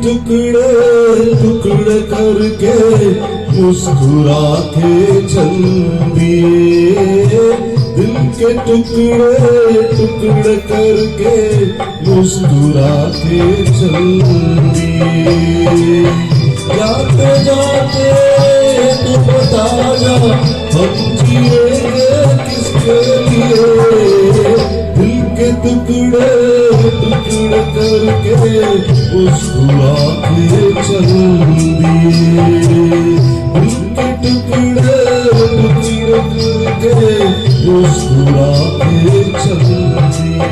टुकड़े टुकड़े करके मुस्कुरा के चल दिए, दिल के टुकड़े टुकड़े करके मुस्कुरा के चल दिए। जाते जाते तू बता जा हम जिएंगे किसके लिए, दिल के टुकड़े टुकड़े करके मुस्कुरा के चल दिए, दिल के टुकड़े टुकड़े करके मुस्कुरा के चल दिए।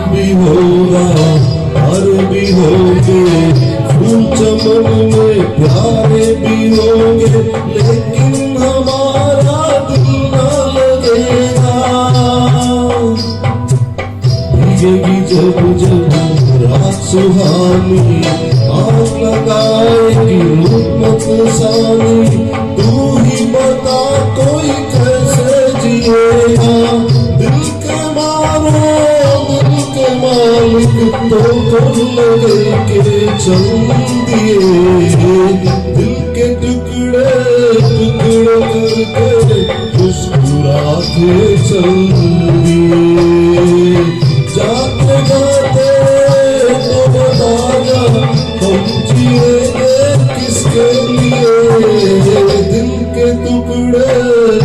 भी होगा हर भी होंगे, फूल चमन में प्यारे भी होंगे, लेकिन हमारा दिल न लगेगा। भीगेगी जब जब रात सुहानी, आग लगाएगी रूप सानी, तू ही बता कोई कैसे जिएगा। दिल के मारो मालिक तो कर लगे के चल दिए, दिल के टुकड़े टुकड़े करके मुस्कुरा के चल दिए। जाते जाते तो बता जा हम जिएंगे किसके लिए, दिल के टुकड़े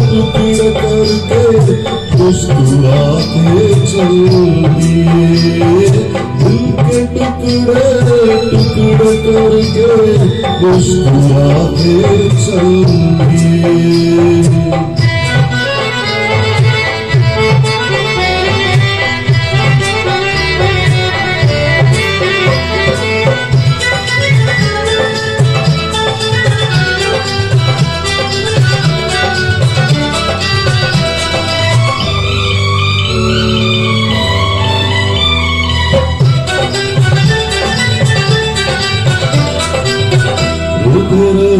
टुकड़े करके मुस्कुरा के चल दिए, दिल के टुकड़े टुकड़े करके मुस्कुरा के चल दिए।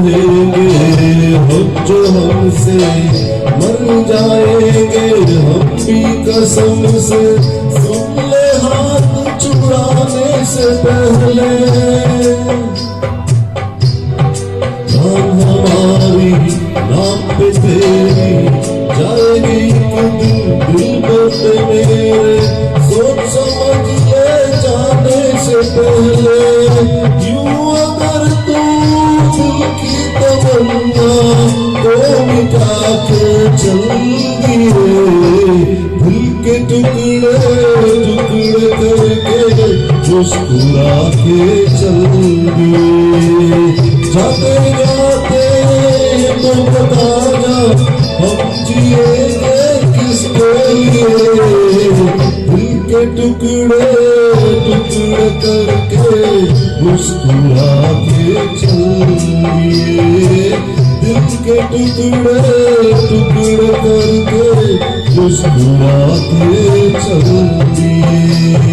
रहेंगे हम जो हमसे मर जाएंगे, हम भी कसम से सुन ले हाथ छुड़ाने से पहले। जान हमारी नाम पे तेरी जाएगी एक दिन दिल पे मेरे, सोच समझ ले जाने से पहले। यूं अगर तू की तमन्ना को मिटा के चल दिए, दिल के टुकड़े टुकड़े करके मुस्कुरा के चल दिए। जाते जाते तो बता जा हम जिएंगे किसके लिए, दिल के टुकड़े टुकड़े करके मुस्कुरा के चल दिए, दिल के टुकड़े टुकड़े करके मुस्कुरा के चल दिए।